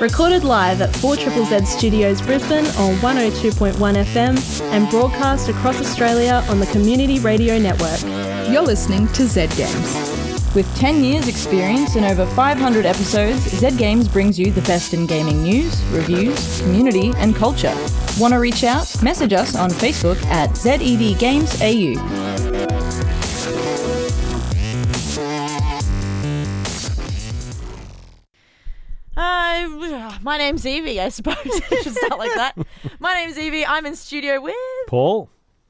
Recorded live at 4ZZZ Studios Brisbane on 102.1 FM and broadcast across Australia on the Community Radio Network. You're listening to Z Games. With 10 years experience and over 500 episodes, Z Games brings you the best in gaming news, reviews, community and culture. Want to reach out? Message us on Facebook at ZEVGamesAU. My name's Evie, I suppose. I should start like that. My name's Evie. I'm in studio with... Paul.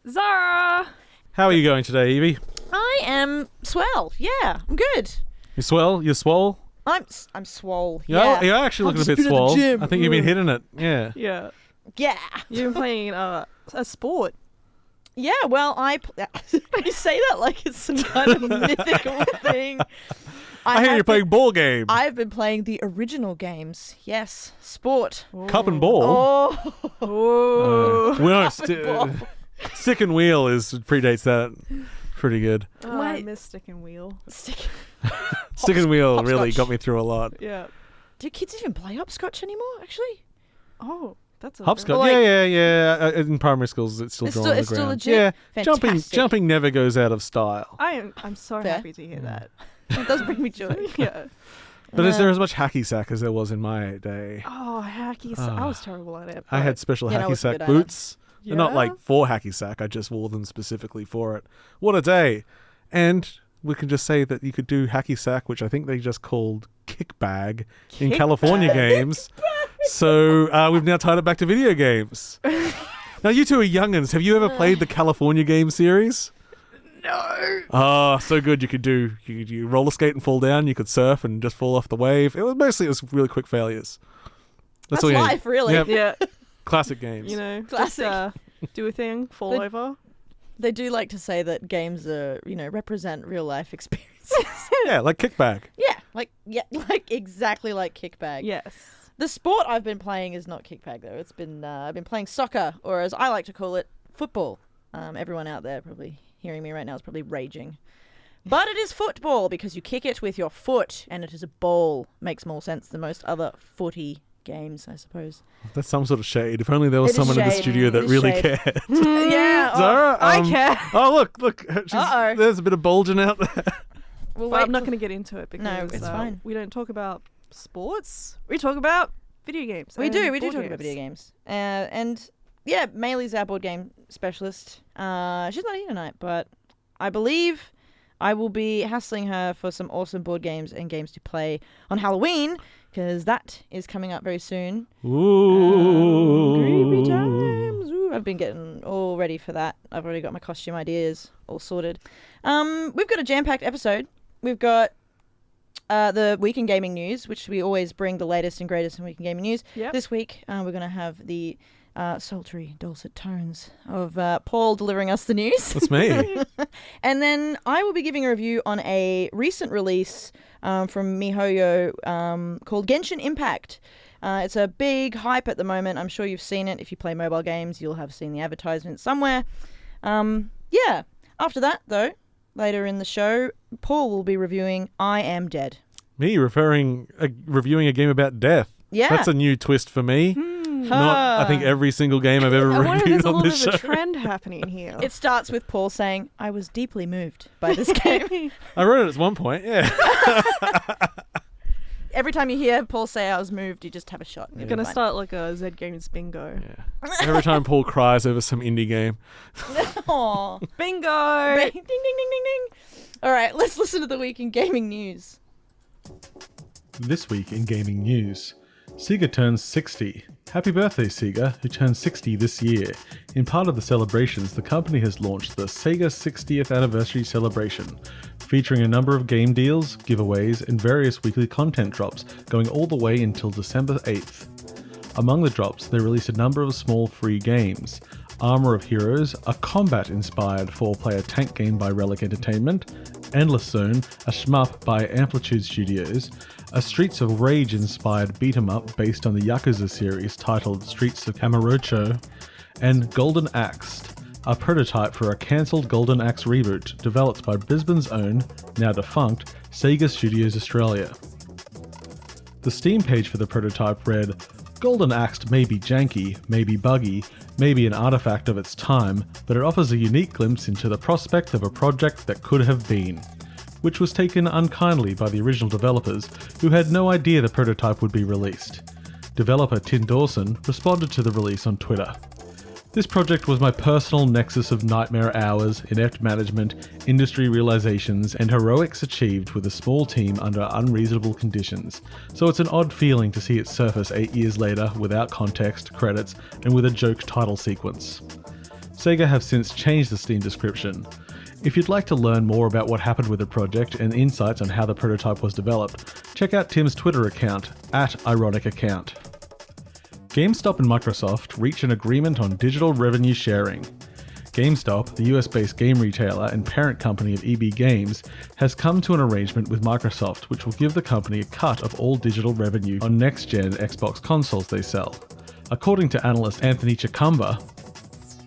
Zahra. How are you going today, Evie? I am swell. Yeah, I'm good. You swell? You swole? I'm swole. Yeah. You're actually looking a bit swole. I think you've been hitting it. Yeah. Yeah. Yeah. You've been playing a sport. Yeah, well, you say that like it's some kind of mythical thing. I hear you're playing ball game. I've been playing the original games. Yes, sport. Cup and ball. Oh. We don't stick and wheel predates that. Pretty good. Oh, I miss stick and wheel. Stick and wheel hopscotch. really got me through a lot. Yeah. Do kids even play hopscotch anymore, actually? Oh, that's a Hopscotch. Like- yeah. In primary schools, it's still drawn on the it's ground. still legit. Yeah, Fantastic. jumping never goes out of style. I'm so Fair. happy to hear that. It does bring me joy. Yeah. But is there as much hacky sack as there was in my day? Oh, hacky sack. I was terrible at it. I had special Yeah, no, hacky it's good sack either. boots. They're not like for hacky sack. I just wore them specifically for it. What a day. And we can just say that you could do hacky sack, which I think they just called kickbag in California games. So we've now tied it back to video games. Now, you two are youngins. Have you ever played the California game series? No. Oh, so good. You could roller skate and fall down. You could surf and just fall off the wave. It was really quick failures. That's all you need. life, really. Yep. Yeah. Classic games. You know, Classic. just do a thing, fall But- over. They do like to say that games are, represent real life experiences. Yeah, like kickbag. like exactly like kickbag. Yes. The sport I've been playing is not kickbag though. It's been I've been playing soccer, or as I like to call it, football. Everyone out there probably hearing me right now is probably raging. But it is football because you kick it with your foot and it is a ball. Makes more sense than most other footy games, I suppose. That's some sort of shade. If only there was It is someone in the shade. studio that It is really shade. cared. Yeah. Zahra, I care. Oh, look. Uh-oh. There's a bit of bulging out there. We'll But wait I'm not till- going to get into it because No, it's fine. we don't talk about sports. We talk about video games. We and do board talk about video games. And yeah, Maylee's our board game specialist. She's not here tonight, but I believe I will be hassling her for some awesome board games and games to play on Halloween, because that is coming up very soon. Ooh. Creepy times. Ooh, I've been getting all ready for that. I've already got my costume ideas all sorted. We've got a jam-packed episode. We've got the Week in Gaming News, which we always bring the latest and greatest in Week in Gaming News. Yep. This week, we're going to have the sultry, dulcet tones of Paul delivering us the news. That's me. And then I will be giving a review on a recent release from MiHoYo called Genshin Impact. It's a big hype at the moment. I'm sure you've seen it. If you play mobile games, you'll have seen the advertisement somewhere. Yeah. After that, though, later in the show, Paul will be reviewing I Am Dead. Me reviewing a game about death. Yeah. That's a new twist for me. Not, I think, every single game I've ever I wonder if reviewed there's a on little this bit of show. a trend happening here. It starts with Paul saying, I was deeply moved by this game. I wrote it at one point, yeah. Every time you hear Paul say I was moved, you just have a shot. You're going to start like a Z Games bingo. Yeah. Every time Paul cries over some indie game. Aww. Bingo! Ding, ding, ding, ding, ding. All right, let's listen to the Week in Gaming News. This week in gaming news, Sega turns 60. Happy birthday, Sega, who turns 60 this year. In part of the celebrations, the company has launched the Sega 60th Anniversary Celebration, featuring a number of game deals, giveaways, and various weekly content drops going all the way until December 8th. Among the drops, they released a number of small free games. Armor of Heroes, a combat-inspired 4-player tank game by Relic Entertainment, Endless Zone, a shmup by Amplitude Studios, a Streets of Rage-inspired beat-em-up based on the Yakuza series titled Streets of Kamurocho, and Golden Axed, a prototype for a cancelled Golden Axe reboot developed by Brisbane's own, now defunct, Sega Studios Australia. The Steam page for the prototype read, "Golden Axe may be janky, may be buggy, may be an artifact of its time, but it offers a unique glimpse into the prospect of a project that could have been," which was taken unkindly by the original developers, who had no idea the prototype would be released. Developer Tim Dawson responded to the release on Twitter. "This project was my personal nexus of nightmare hours, inept management, industry realizations, and heroics achieved with a small team under unreasonable conditions. So it's an odd feeling to see it surface 8 years later without context, credits, and with a joke title sequence." Sega have since changed the Steam description. If you'd like to learn more about what happened with the project and insights on how the prototype was developed, check out Tim's Twitter account, @IronicAccount. GameStop and Microsoft reach an agreement on digital revenue sharing. GameStop, the US-based game retailer and parent company of EB Games, has come to an arrangement with Microsoft which will give the company a cut of all digital revenue on next-gen Xbox consoles they sell. According to analyst Anthony Chicumba,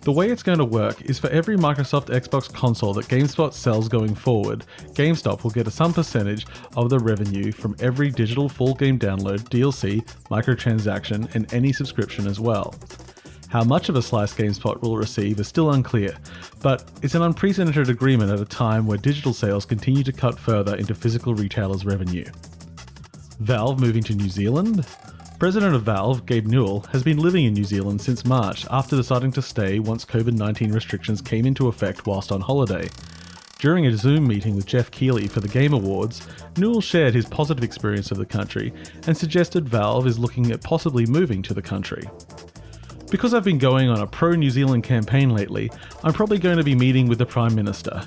the way it's going to work is for every Microsoft Xbox console that GameSpot sells going forward, GameStop will get some percentage of the revenue from every digital full game download, DLC, microtransaction, and any subscription as well. How much of a slice GameSpot will receive is still unclear, but it's an unprecedented agreement at a time where digital sales continue to cut further into physical retailers' revenue. Valve moving to New Zealand? President of Valve, Gabe Newell, has been living in New Zealand since March after deciding to stay once COVID-19 restrictions came into effect whilst on holiday. During a Zoom meeting with Jeff Keighley for the Game Awards, Newell shared his positive experience of the country and suggested Valve is looking at possibly moving to the country. "Because I've been going on a pro-New Zealand campaign lately, I'm probably going to be meeting with the Prime Minister.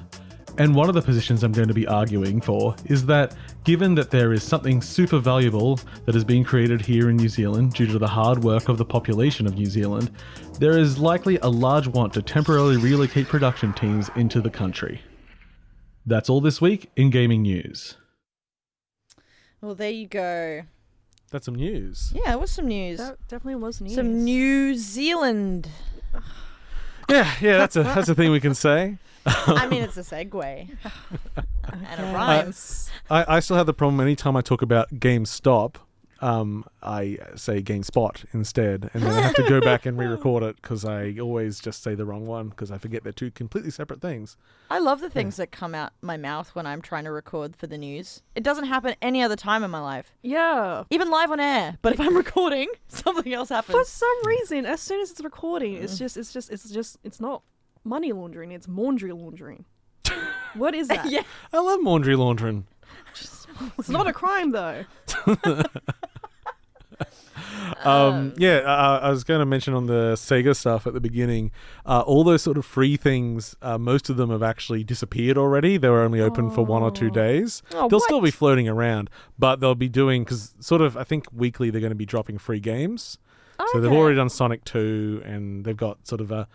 And one of the positions I'm going to be arguing for is that, given that there is something super valuable that is being created here in New Zealand due to the hard work of the population of New Zealand, there is likely a large want to temporarily relocate production teams into the country." That's all this week in gaming news. Well, there you go. That's some news. Yeah, it was some news. That definitely was news. Some New Zealand. Yeah, that's a thing we can say. I mean, it's a segue. And it rhymes. I still have the problem anytime I talk about GameStop, I say GameSpot instead, and then I have to go back and re-record it because I always just say the wrong one because I forget they're two completely separate things. I love the things that come out my mouth when I'm trying to record for the news. It doesn't happen any other time in my life. Yeah. Even live on air. But if I'm recording, something else happens. For some reason, as soon as it's recording, it's not money laundering, it's laundry laundering. What is that? Yeah. I love laundry laundering. It's not a crime though. I was going to mention on the Sega stuff at the beginning, all those sort of free things, most of them have actually disappeared already. They were only open for 1 or 2 days. They'll still be floating around, but they'll be doing, because sort of, I think weekly they're going to be dropping free games. So they've already done Sonic 2, and they've got sort of a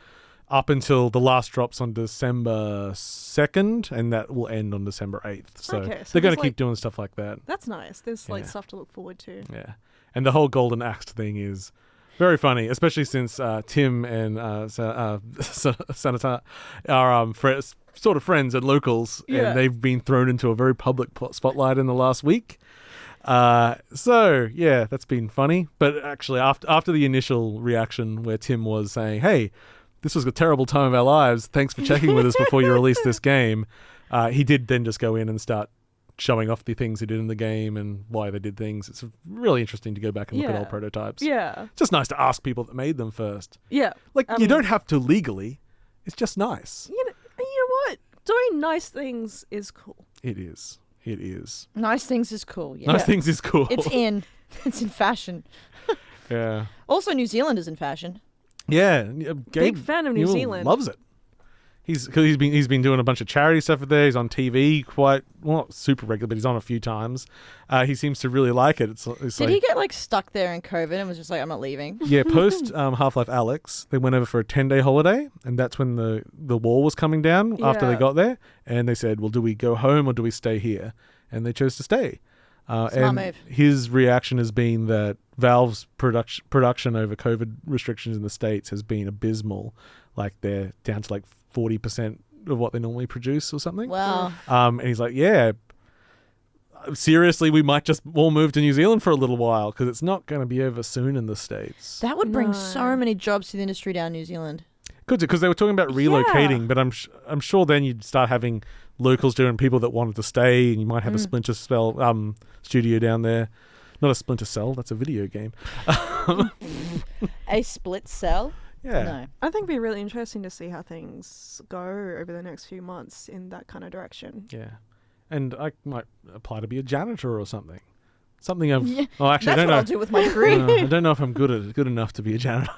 up until the last drops on December 2nd, and that will end on December 8th. So they're going to keep doing stuff like that. That's nice. There's stuff to look forward to. Yeah. And the whole Golden Axe thing is very funny, especially since Tim and Senator are sort of friends and locals, and they've been thrown into a very public spotlight in the last week. So, yeah, that's been funny. But actually, after the initial reaction where Tim was saying, "Hey, this was a terrible time of our lives. Thanks for checking with us before you released this game," he did then just go in and start showing off the things he did in the game and why they did things. It's really interesting to go back and look at old prototypes. Yeah. It's just nice to ask people that made them first. Yeah. You don't have to legally. It's just nice. You know what? Doing nice things is cool. It is. It is. Nice things is cool. Yeah. Nice things is cool. It's in. It's in fashion. Yeah. Also, New Zealand is in fashion. Yeah. Big fan of New Zealand. Loves it. He's been doing a bunch of charity stuff with there. He's on TV not super regular, but he's on a few times. He seems to really like it. Did he get stuck there in COVID and was just like, "I'm not leaving"? Yeah, post Half-Life Alyx, they went over for a 10-day holiday, and that's when the wall was coming down after they got there, and they said, "Well, do we go home or do we stay here?" And they chose to stay. Smart move. His reaction has been that Valve's production over COVID restrictions in the States has been abysmal. They're down to 40% of what they normally produce or something. Wow. And he's like, "Yeah, seriously, we might just all move to New Zealand for a little while because it's not going to be over soon in the States. That would bring No. so many jobs to the industry down New Zealand. Could because they were talking about relocating, but I'm sure then you'd start having locals doing people that wanted to stay, and you might have a Splinter Cell studio down there. Not a Splinter Cell, that's a video game. A split cell? Yeah. No. I think it'd be really interesting to see how things go over the next few months in that kind of direction. Yeah. And I might apply to be a janitor or something. Something I've... Yeah, Oh, actually, That's I what I'll don't do with my degree. know. I don't know if I'm good enough to be a janitor.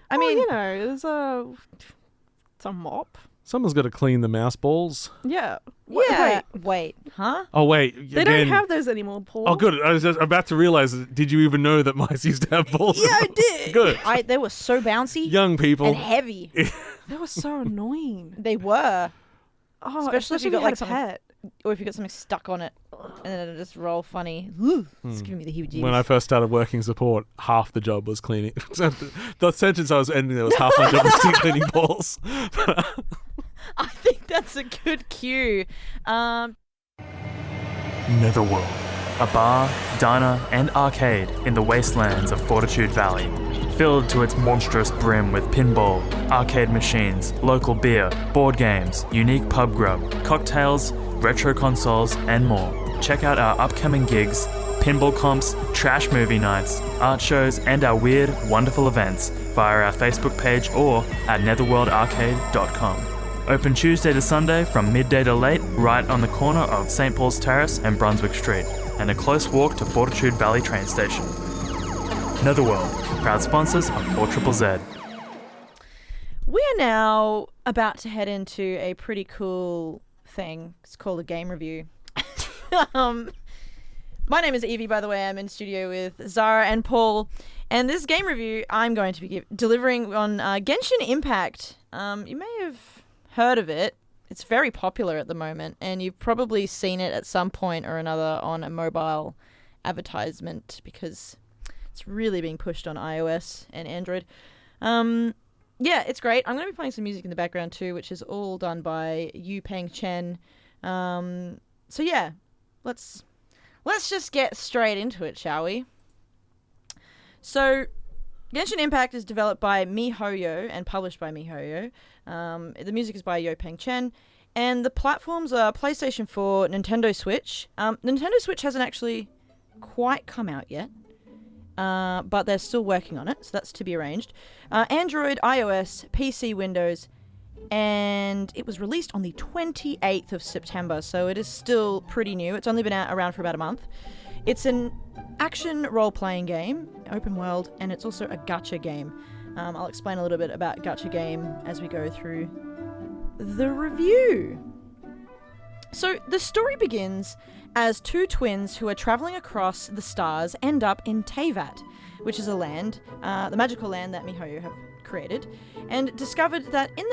I mean, you know, there's a mop. Someone's got to clean the mouse balls. Yeah. yeah. Wait, Wait, huh? Oh, wait. they don't have those anymore, Paul. Oh, good. I was just about to realize, did you even know that mice used to have balls? Yeah, I did. Good. They were so bouncy Young people. and heavy. That was so annoying. They were. Oh, Especially if you if got, had like, a something- pet. Or if you got something stuck on it, and then it'll just roll funny. Ooh, it's giving me the heebie-jeebies. When I first started working support, half the job was cleaning. So the sentence I was ending there was half my job was cleaning balls. I think that's a good cue. Netherworld, a bar, diner, and arcade in the wastelands of Fortitude Valley. Filled to its monstrous brim with pinball, arcade machines, local beer, board games, unique pub grub, cocktails, retro consoles, and more. Check out our upcoming gigs, pinball comps, trash movie nights, art shows, and our weird, wonderful events via our Facebook page or at netherworldarcade.com. Open Tuesday to Sunday from midday to late, right on the corner of St. Paul's Terrace and Brunswick Street, and a close walk to Fortitude Valley train station. Netherworld, proud sponsors of 4ZZZ. We are now about to head into a pretty cool thing. It's called a game review. My name is Evie, by the way. I'm in studio with Zahra and Paul. And this game review, I'm going to be delivering on Genshin Impact. You may have heard of it. It's very popular at the moment, and you've probably seen it at some point or another on a mobile advertisement because it's really being pushed on iOS and Android. Yeah, it's great. I'm going to be playing some music in the background too, which is all done by Yu Peng Chen. So yeah, let's just get straight into it, shall we? So, Genshin Impact is developed by miHoYo and published by miHoYo. The music is by Yu Peng Chen, and the platforms are PlayStation 4, Nintendo Switch. Nintendo Switch hasn't actually quite come out yet. But they're still working on it, so that's to be arranged. Android, iOS, PC, Windows, and it was released on the 28th of September, so it is still pretty new. It's only been around for about a month. It's an action role-playing game, open world, and it's also a gacha game. I'll explain a little bit about gacha game as we go through the review. So the story begins as two twins who are traveling across the stars end up in Teyvat, which is a land, the magical land that miHoYo have created, and discovered that they're in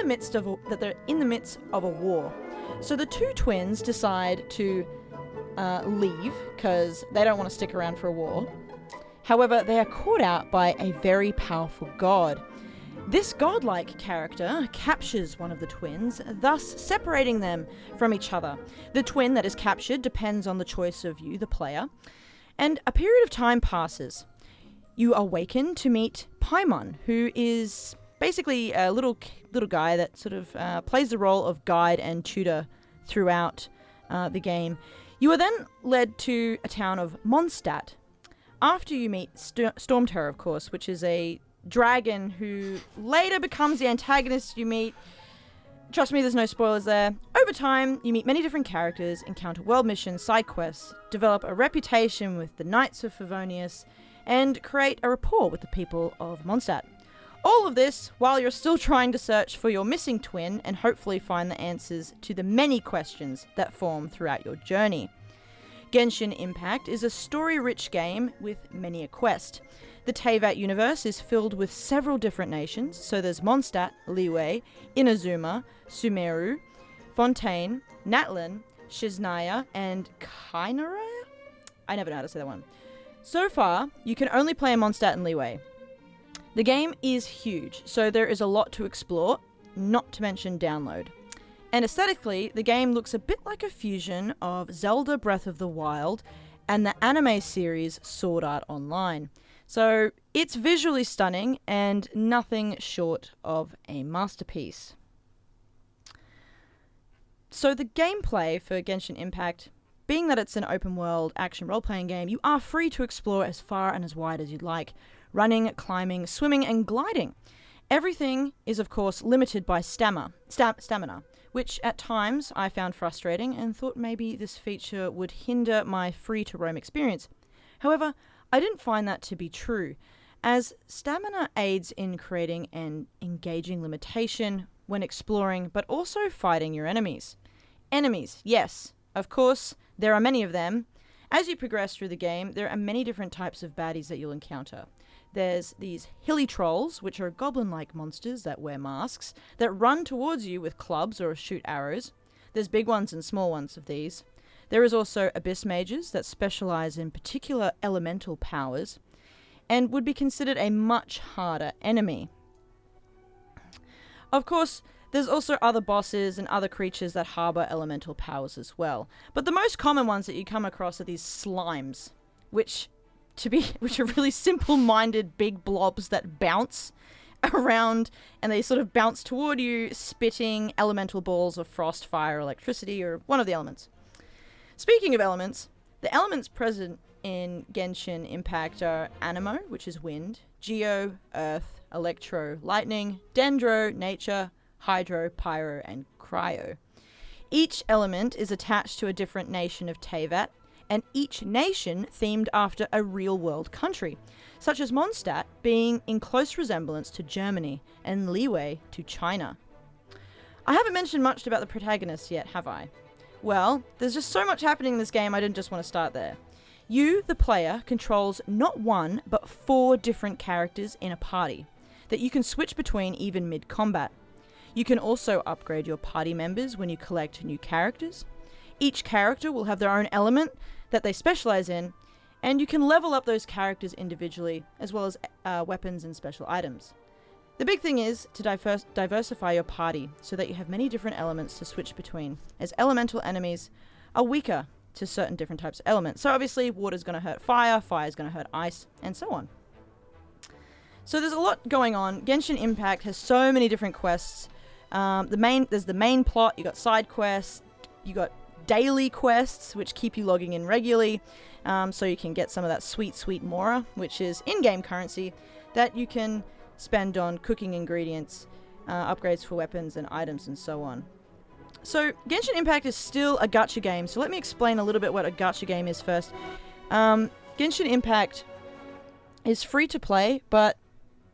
the midst of a war. So the two twins decide to leave because they don't want to stick around for a war. However, they are caught out by a very powerful god. This godlike character captures one of the twins, thus separating them from each other. The twin that is captured depends on the choice of you, the player, and a period of time passes. You awaken to meet Paimon, who is basically a little guy that sort of plays the role of guide and tutor throughout the game. You are then led to a town of Mondstadt. After you meet Storm Terror, of course, which is a dragon who later becomes the antagonist you meet. Trust me, there's no spoilers there. Over time, you meet many different characters, encounter world missions, side quests, develop a reputation with the Knights of Favonius, and create a rapport with the people of Mondstadt. All of this while you're still trying to search for your missing twin and hopefully find the answers to the many questions that form throughout your journey. Genshin Impact is a story-rich game with many a quest. The Teyvat universe is filled with several different nations, so there's Mondstadt, Liyue, Inazuma, Sumeru, Fontaine, Natlin, Shiznaya, and Kainara? I never know how to say that one. So far, you can only play Mondstadt and Liyue. The game is huge, so there is a lot to explore, not to mention download. And aesthetically, the game looks a bit like a fusion of Zelda Breath of the Wild and the anime series Sword Art Online. So it's visually stunning and nothing short of a masterpiece. So the gameplay for Genshin Impact, being that it's an open world action role-playing game, you are free to explore as far and as wide as you'd like, running, climbing, swimming and gliding. Everything is of course limited by stamina, which at times I found frustrating and thought maybe this feature would hinder my free-to-roam experience. However, I didn't find that to be true, as stamina aids in creating an engaging limitation when exploring, but also fighting your enemies. Enemies, yes, of course, there are many of them. As you progress through the game, there are many different types of baddies that you'll encounter. There's these hilly trolls, which are goblin-like monsters that wear masks, that run towards you with clubs or shoot arrows. There's big ones and small ones of these. There is also abyss mages that specialize in particular elemental powers, and would be considered a much harder enemy. Of course, there's also other bosses and other creatures that harbor elemental powers as well. But the most common ones that you come across are these slimes, which are really simple-minded big blobs that bounce around, and they sort of bounce toward you, spitting elemental balls of frost, fire, electricity, or one of the elements. Speaking of elements, the elements present in Genshin Impact are Anemo, which is wind, Geo, earth, electro, lightning, dendro, nature, hydro, pyro, and cryo. Each element is attached to a different nation of Teyvat, and each nation themed after a real-world country, such as Mondstadt being in close resemblance to Germany and Liyue to China. I haven't mentioned much about the protagonist yet, have I? Well, there's just so much happening in this game I didn't just want to start there. You, the player, controls not one, but 4 different characters in a party that you can switch between even mid-combat. You can also upgrade your party members when you collect new characters. Each character will have their own element that they specialize in, and you can level up those characters individually, as well as weapons and special items. The big thing is to diversify your party so that you have many different elements to switch between, as elemental enemies are weaker to certain different types of elements. So obviously water's going to hurt fire, fire's going to hurt ice, and so on. So there's a lot going on. Genshin Impact has so many different quests. There's the main plot, you got side quests, you got daily quests, which keep you logging in regularly, so you can get some of that sweet mora, which is in-game currency that you can spend on cooking ingredients, upgrades for weapons and items, and so on. So Genshin Impact is still a gacha game, so let me explain a little bit what a gacha game is first. Genshin Impact is free to play, but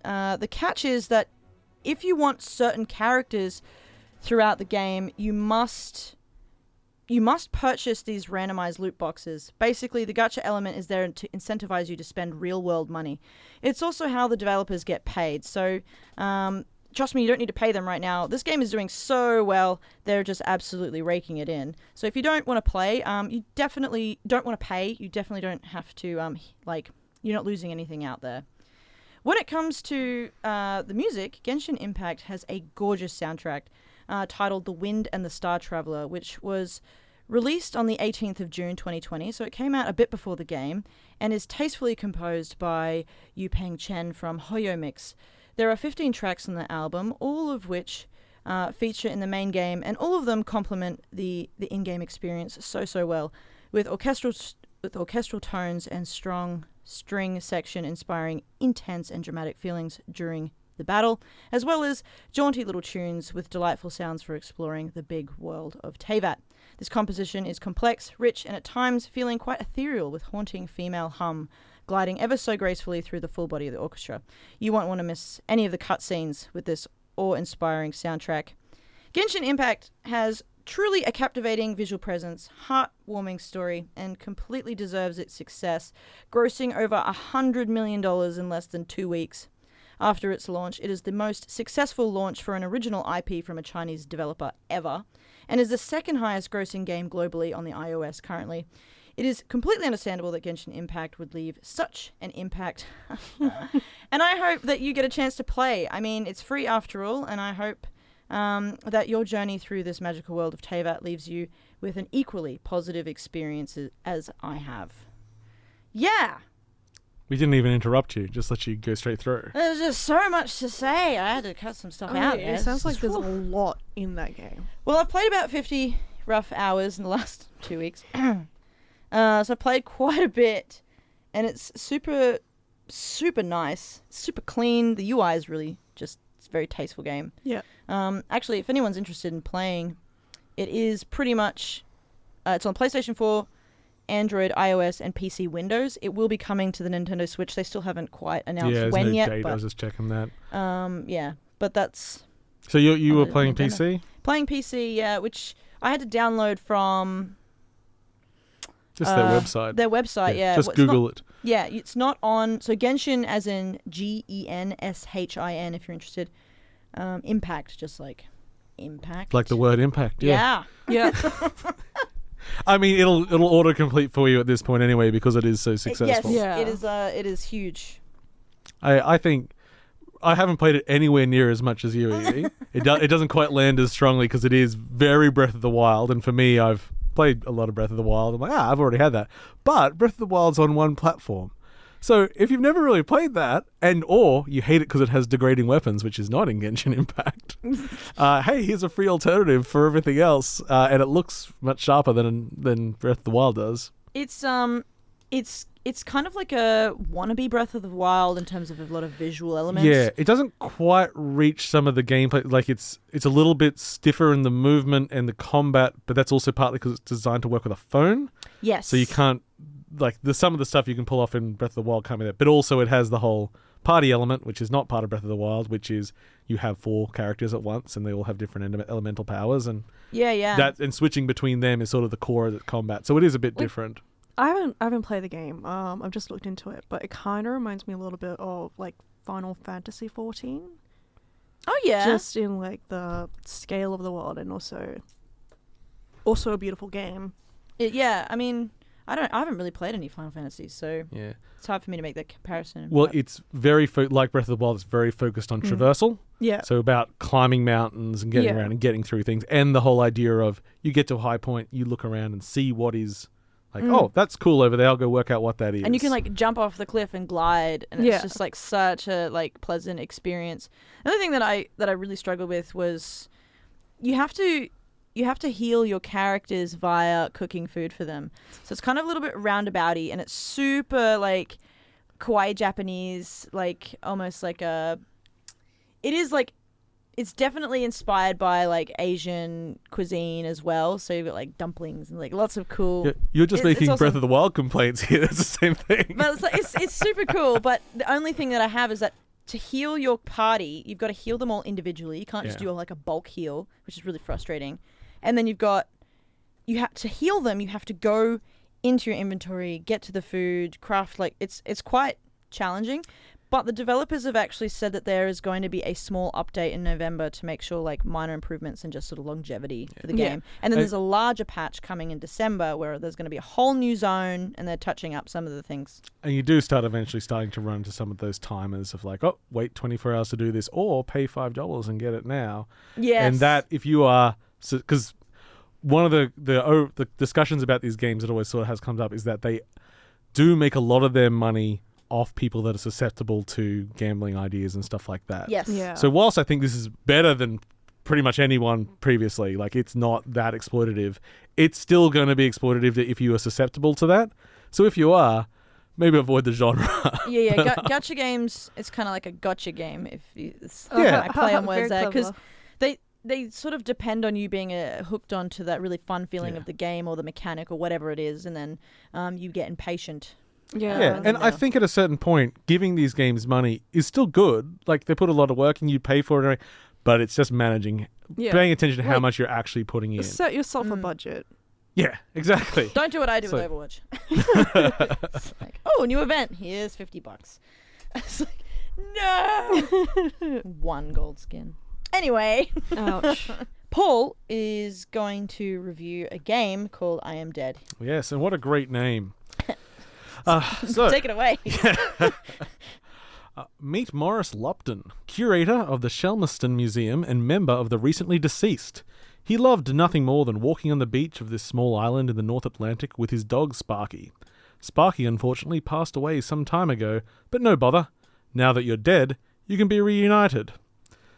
the catch is that if you want certain characters throughout the game, you must purchase these randomized loot boxes. Basically, the gacha element is there to incentivize you to spend real-world money. It's also how the developers get paid. So, trust me, you don't need to pay them right now. This game is doing so well, they're just absolutely raking it in. So if you don't want to play, you definitely don't want to pay. You definitely don't have to, you're not losing anything out there. When it comes to the music, Genshin Impact has a gorgeous soundtrack titled The Wind and the Star Traveler, which was released on the 18th of June 2020, so it came out a bit before the game, and is tastefully composed by Yupeng Chen from Hoyo Mix. There are 15 tracks on the album, all of which feature in the main game, and all of them complement the in-game experience so well, with orchestral tones and strong string section inspiring intense and dramatic feelings during the battle, as well as jaunty little tunes with delightful sounds for exploring the big world of Teyvat. This composition is complex, rich, and at times feeling quite ethereal, with haunting female hum gliding ever so gracefully through the full body of the orchestra. You won't want to miss any of the cutscenes with this awe-inspiring soundtrack. Genshin Impact has truly a captivating visual presence, heartwarming story, and completely deserves its success, grossing over $100 million in less than 2 weeks. After its launch, it is the most successful launch for an original IP from a Chinese developer ever, and is the second highest grossing game globally on the iOS currently. It is completely understandable that Genshin Impact would leave such an impact. And I hope that you get a chance to play. I mean, it's free after all, and I hope that your journey through this magical world of Teyvat leaves you with an equally positive experience as I have. Yeah. We didn't even interrupt you, just let you go straight through. There's just so much to say. I had to cut some stuff out. It sounds like there's a lot in that game. Well, I've played about 50 rough hours in the last 2 weeks. So I've played quite a bit, and it's super, super nice, super clean. The UI is really it's a very tasteful game. Yeah. Actually, if anyone's interested in playing, it is pretty much, it's on PlayStation 4, Android, iOS, and PC Windows. It will be coming to the Nintendo Switch. They still haven't quite announced when yet. Date. I was just checking that. Yeah, but that's... So you were playing PC? Playing PC, yeah, which I had to download from... Just their website. Their website, yeah. Just Google it. Yeah, it's not on... So Genshin, as in Genshin, if you're interested. Impact, just like impact. Like the word impact, yeah. Yeah. I mean, it'll autocomplete for you at this point anyway because it is so successful. Yes, it is huge. I think I haven't played it anywhere near as much as you, Evie. It doesn't quite land as strongly because it is very Breath of the Wild, and for me, I've played a lot of Breath of the Wild. I'm like, I've already had that. But Breath of the Wild's on one platform. So if you've never really played that, or you hate it because it has degrading weapons, which is not in Genshin Impact, hey, here's a free alternative for everything else, and it looks much sharper than Breath of the Wild does. It's kind of like a wannabe Breath of the Wild in terms of a lot of visual elements. Yeah, it doesn't quite reach some of the gameplay. Like it's a little bit stiffer in the movement and the combat, but that's also partly because it's designed to work with a phone. Yes. So you can't. Like some of the stuff you can pull off in Breath of the Wild can't be there, but also it has the whole party element, which is not part of Breath of the Wild, which is you have 4 characters at once and they all have different elemental powers, and and switching between them is sort of the core of the combat. So it is a bit different. I haven't played the game. I've just looked into it, but it kind of reminds me a little bit of like Final Fantasy 14. Oh yeah, just in like the scale of the world, and also a beautiful game. I mean. I haven't really played any Final Fantasies, so it's hard for me to make that comparison. Well, it's very like Breath of the Wild. It's very focused on traversal. Yeah. So about climbing mountains and getting around and getting through things, and the whole idea of you get to a high point, you look around and see what is like. Oh, that's cool over there. I'll go work out what that is. And you can like jump off the cliff and glide, and it's just like such a like pleasant experience. Another thing that I really struggled with was you have to heal your characters via cooking food for them. So it's kind of a little bit roundabouty, and it's super like kawaii Japanese, like almost like it's definitely inspired by like Asian cuisine as well. So you've got like dumplings and like lots of cool. Yeah, you're just making Breath of the Wild complaints here. It's the same thing. But it's super cool. But the only thing that I have is that to heal your party, you've got to heal them all individually. You can't just do like a bulk heal, which is really frustrating. And then you have to heal them. You have to go into your inventory, get to the food, craft. Like it's quite challenging. But the developers have actually said that there is going to be a small update in November to make sure like minor improvements and just sort of longevity for the game. And then there's a larger patch coming in December where there's going to be a whole new zone, and they're touching up some of the things. And you do start eventually starting to run to some of those timers of like, oh, wait 24 hours to do this, or pay $5 and get it now. Yes. And that if you are... Because one of the discussions about these games that always sort of comes up is that they do make a lot of their money off people that are susceptible to gambling ideas and stuff like that. Yes. Yeah. So whilst I think this is better than pretty much anyone previously, like it's not that exploitative, it's still going to be exploitative if you are susceptible to that. So if you are, maybe avoid the genre. Gacha games, it's kind of like a gotcha game. I play on words there because they sort of depend on you being hooked onto that really fun feeling of the game or the mechanic or whatever it is, and then you get impatient. And I think at a certain point, giving these games money is still good. Like they put a lot of work and you pay for it, but it's just managing, paying attention to how much you're actually putting in. Set yourself a budget. Yeah, exactly. Don't do what I do with Overwatch. It's like, new event. Here's $50. It's like, no. 1 gold skin. Anyway, ouch. Paul is going to review a game called I Am Dead. Yes, and what a great name. So take it away. Meet Morris Lupton, curator of the Shelmerston Museum and member of the recently deceased. He loved nothing more than walking on the beach of this small island in the North Atlantic with his dog Sparky. Sparky unfortunately passed away some time ago, but no bother. Now that you're dead, you can be reunited.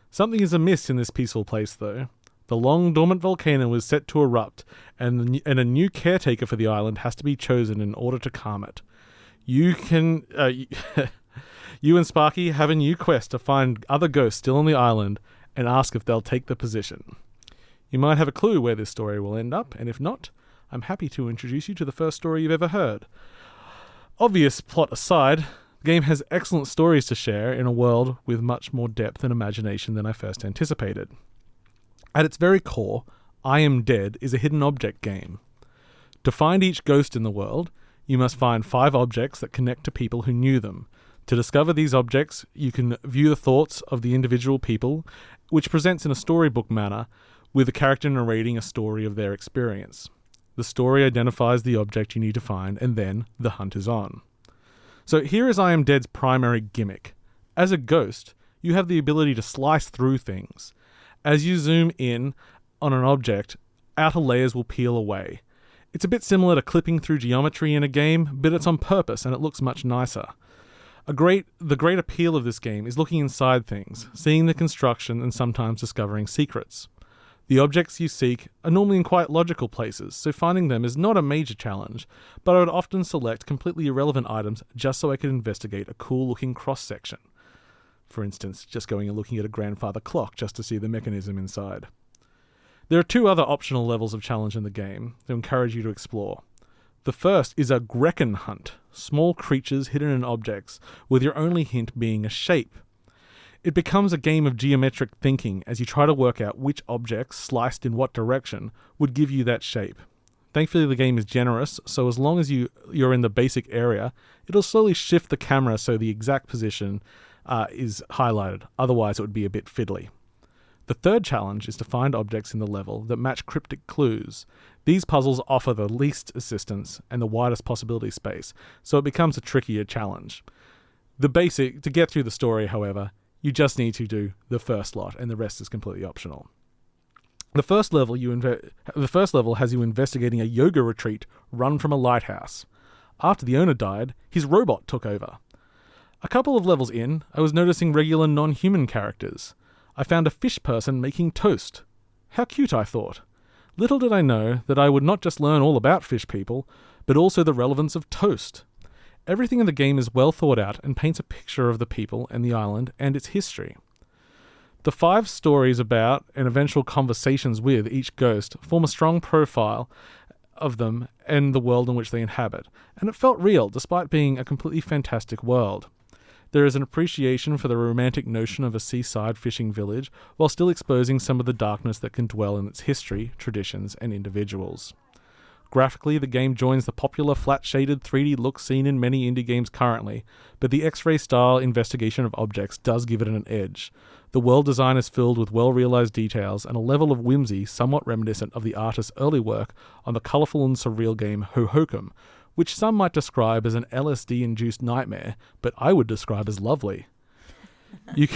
Something is amiss in this peaceful place, though. The long-dormant volcano is set to erupt, and a new caretaker for the island has to be chosen in order to calm it. You and Sparky have a new quest to find other ghosts still on the island and ask if they'll take the position. You might have a clue where this story will end up, and if not, I'm happy to introduce you to the first story you've ever heard. Obvious plot aside, the game has excellent stories to share in a world with much more depth and imagination than I first anticipated. At its very core, I Am Dead is a hidden object game. To find each ghost in the world, you must find 5 objects that connect to people who knew them. To discover these objects, you can view the thoughts of the individual people, which presents in a storybook manner, with the character narrating a story of their experience. The story identifies the object you need to find, and then the hunt is on. So here is I Am Dead's primary gimmick. As a ghost, you have the ability to slice through things. As you zoom in on an object, outer layers will peel away. It's a bit similar to clipping through geometry in a game, but it's on purpose and it looks much nicer. The great appeal of this game is looking inside things, seeing the construction and sometimes discovering secrets. The objects you seek are normally in quite logical places, so finding them is not a major challenge, but I would often select completely irrelevant items just so I could investigate a cool-looking cross-section. For instance, just going and looking at a grandfather clock just to see the mechanism inside. There are 2 other optional levels of challenge in the game to encourage you to explore. The first is a Grecken hunt, small creatures hidden in objects, with your only hint being a shape. It becomes a game of geometric thinking as you try to work out which objects, sliced in what direction, would give you that shape. Thankfully the game is generous, so as long as you're in the basic area, it'll slowly shift the camera so the exact position is highlighted, otherwise it would be a bit fiddly. The third challenge is to find objects in the level that match cryptic clues. These puzzles offer the least assistance and the widest possibility space, so it becomes a trickier challenge. To get through the story, however, you just need to do the first lot, and the rest is completely optional. The first level has you investigating a yoga retreat run from a lighthouse. After the owner died, his robot took over. A couple of levels in, I was noticing regular non-human characters. I found a fish person making toast. How cute, I thought. Little did I know that I would not just learn all about fish people, but also the relevance of toast. Everything in the game is well thought out and paints a picture of the people and the island and its history. The 5 stories about and eventual conversations with each ghost form a strong profile of them and the world in which they inhabit, and it felt real despite being a completely fantastic world. There is an appreciation for the romantic notion of a seaside fishing village, while still exposing some of the darkness that can dwell in its history, traditions, and individuals. Graphically, the game joins the popular flat-shaded 3D look seen in many indie games currently, but the X-ray style investigation of objects does give it an edge. The world design is filled with well-realized details and a level of whimsy somewhat reminiscent of the artist's early work on the colourful and surreal game Hohokum, which some might describe as an LSD-induced nightmare, but I would describe as lovely. You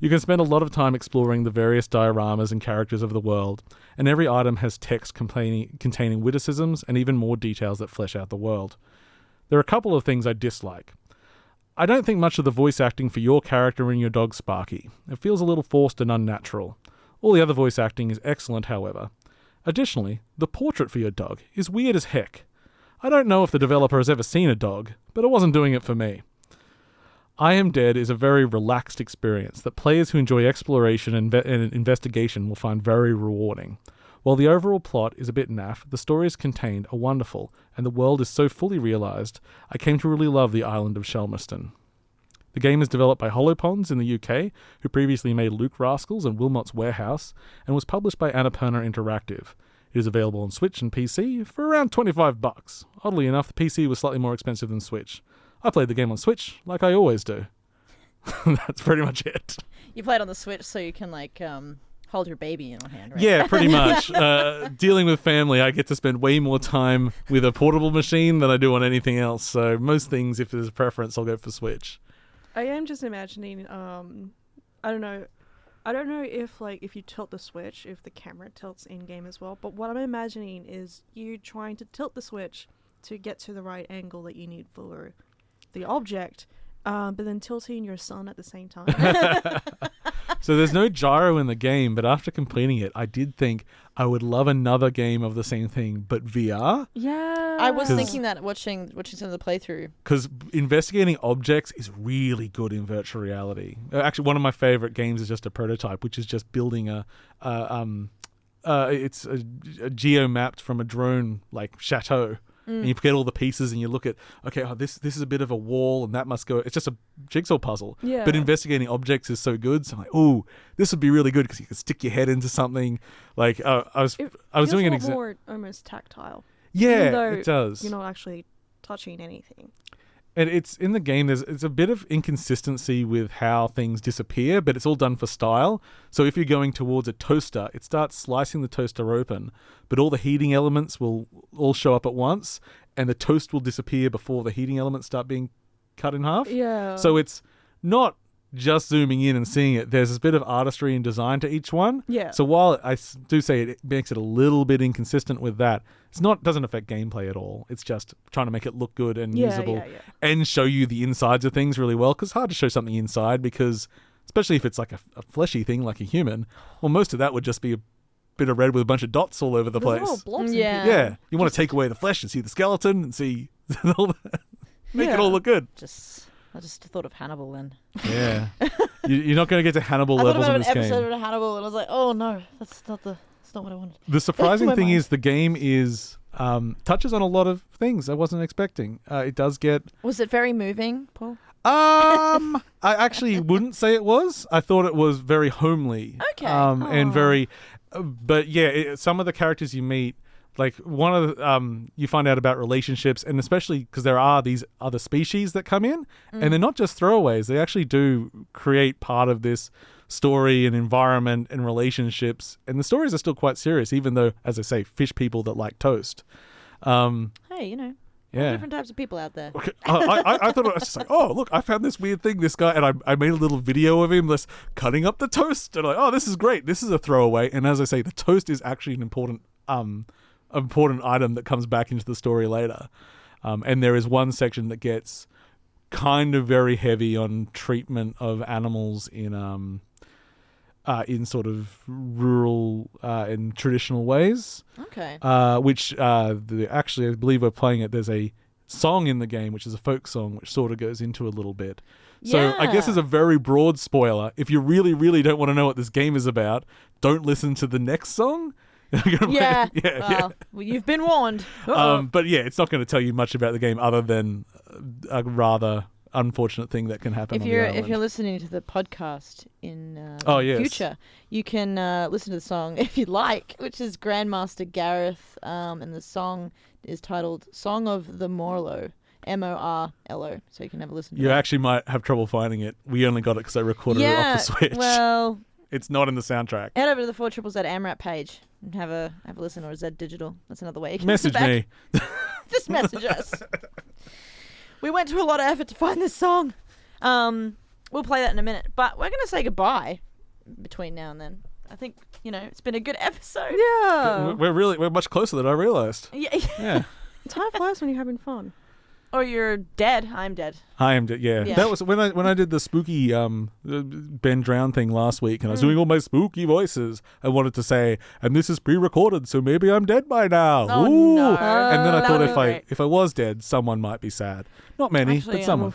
can spend a lot of time exploring the various dioramas and characters of the world, and every item has text containing witticisms and even more details that flesh out the world. There are a couple of things I dislike. I don't think much of the voice acting for your character and your dog Sparky. It feels a little forced and unnatural. All the other voice acting is excellent, however. Additionally, the portrait for your dog is weird as heck. I don't know if the developer has ever seen a dog, but it wasn't doing it for me. I Am Dead is a very relaxed experience that players who enjoy exploration and investigation will find very rewarding. While the overall plot is a bit naff, the stories contained are wonderful, and the world is so fully realised, I came to really love the island of Shelmerston. The game is developed by Holopons in the UK, who previously made Luke Rascals and Wilmot's Warehouse, and was published by Annapurna Interactive. It is available on Switch and PC for around $25. Oddly enough, the PC was slightly more expensive than Switch. I played the game on Switch, like I always do. That's pretty much it. You play it on the Switch so you can, hold your baby in one hand, right? Yeah, pretty much. Dealing with family, I get to spend way more time with a portable machine than I do on anything else. So most things, if there's a preference, I'll go for Switch. I am just imagining. I don't know if you tilt the switch, if the camera tilts in game as well. But what I'm imagining is you trying to tilt the switch to get to the right angle that you need for the object, but then tilting your sun at the same time. So there's no gyro in the game, but after completing it, I did think I would love another game of the same thing, but VR. Yeah, I was thinking that watching some of the playthrough. Because investigating objects is really good in virtual reality. Actually, one of my favorite games is just a prototype, which is just building it's a geo-mapped from a drone like chateau. And you get all the pieces and you look at, okay, this is a bit of a wall and that must go. It's just a jigsaw puzzle. Yeah. But investigating objects is so good. So I'm like, oh, this would be really good because you could stick your head into something. Like I was doing an example. More almost tactile. Yeah, even though it does. You're not actually touching anything. And it's in the game. It's a bit of inconsistency with how things disappear, but it's all done for style. So if you're going towards a toaster, it starts slicing the toaster open, but all the heating elements will all show up at once, and the toast will disappear before the heating elements start being cut in half. Yeah. So it's not just zooming in and seeing it. There's a bit of artistry and design to each one. Yeah. So while I do say it makes it a little bit inconsistent with that, doesn't affect gameplay at all. It's just trying to make it look good and usable and show you the insides of things really well. Because it's hard to show something inside because, especially if it's like a fleshy thing like a human, well, most of that would just be a bit of red with a bunch of dots all over the place. There's little blobs in Yeah. people. Yeah. You want to take away the flesh and see the skeleton and see all that. Make it all look good. I just thought of Hannibal then. Yeah. You're not going to get to Hannibal I thought levels about in an this episode game. of Hannibal and I was like, oh no, that's not what I wanted. The surprising My thing mind. is the game is touches on a lot of things I wasn't expecting. It does get... Was it very moving, Paul? I actually wouldn't say it was. I thought it was very homely. Okay. And very... but yeah, some of the characters you meet, like one of the, you find out about relationships, and especially because there are these other species that come in, and they're not just throwaways. They actually do create part of this story and environment and relationships. And the stories are still quite serious, even though, as I say, fish people that like toast. Hey, Yeah. different types of people out there. Okay. I thought it was just like, oh, look, I found this weird thing, this guy, and I made a little video of him just cutting up the toast. And I'm like, oh, this is great. This is a throwaway. And as I say, the toast is actually an important item that comes back into the story later. And there is one section that gets kind of very heavy on treatment of animals in sort of rural and traditional ways. Okay. Which actually, I believe we're playing it. There's a song in the game, which is a folk song, which sort of goes into a little bit. So I guess Yeah. it's a very broad spoiler. If you really, really don't want to know what this game is about, don't listen to the next song. Yeah. yeah. Well, you've been warned. But yeah, it's not going to tell you much about the game other than a rather unfortunate thing that can happen. If on the you're island. listening to the podcast in Oh, the yes. future, you can listen to the song if you like, which is Grandmaster Gareth, and the song is titled "Song of the Morlo." Morlo, so you can have a listen to You that. actually might have trouble finding it. We only got it because I recorded it off the Switch. Well, It's not in the soundtrack. head over to the 4ZZZ AMRAP page and have a listen, or Z Digital. That's another way you can Message listen back. me. Just message us. We went to a lot of effort to find this song. We'll play that in a minute, but we're going to say goodbye between now and then. I think, it's been a good episode. Yeah. We're much closer than I realized. Yeah. Yeah. Time flies when you're having fun. Or you're dead. I'm dead. I am. Yeah. Yeah. That was when I did the spooky Ben Drown thing last week, and I was doing all my spooky voices. I wanted to say, and this is pre-recorded, so maybe I'm dead by now. Oh, Ooh. no. And then I That thought would be great. if I was dead, someone might be sad. Not many, Actually, but someone.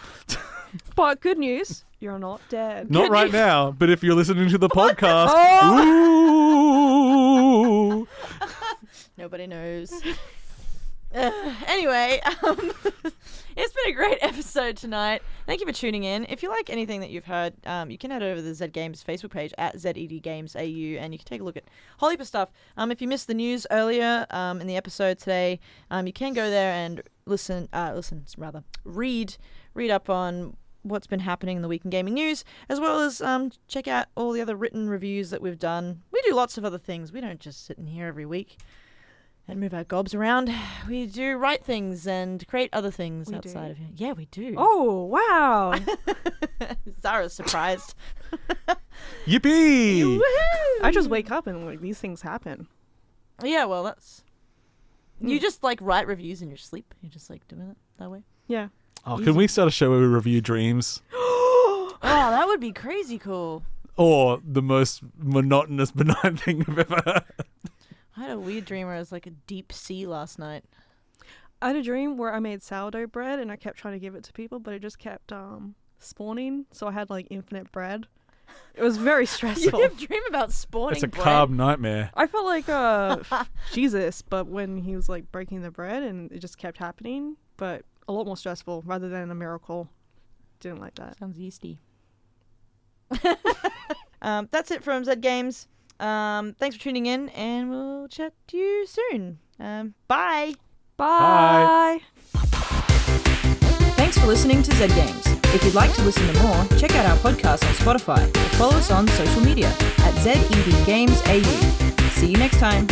But good news, you're not dead. Not right now, but if you're listening to the podcast, ooh. Nobody knows. Anyway, it's been a great episode tonight. Thank you for tuning in. If you like anything that you've heard, you can head over to the Z Games Facebook page at ZEDGamesAU, and you can take a look at a whole heap of stuff. If you missed the news earlier in the episode today, you can go there and read up on what's been happening in the week in gaming news, as well as check out all the other written reviews that we've done. We do lots of other things. We don't just sit in here every week. and move our gobs around. We do write things and create other things We outside do? of here. Yeah, we do. Oh, wow. Zahra's surprised. Yippee! Woohoo! I just wake up and like these things happen. Yeah, well, that's... You just, like, write reviews in your sleep. You're just, like, doing it that way. Yeah. Oh, can we start a show where we review dreams? Oh, that would be crazy cool. Or the most monotonous, benign thing I've ever heard. I had a weird dream where I was, like, a deep sea last night. I had a dream where I made sourdough bread and I kept trying to give it to people, but it just kept spawning. So I had like infinite bread. It was very You stressful. have a dream about spawning It's a bread. carb nightmare. I felt like Jesus, but when he was like breaking the bread and it just kept happening, but a lot more stressful rather than a miracle. Didn't like that. Sounds yeasty. That's it from Zed Games. Thanks for tuning in, and we'll chat to you soon. Bye. Bye. Thanks for listening to Zed Games. If you'd like to listen to more, check out our podcast on Spotify or follow us on social media at ZEDGamesAU. See you next time.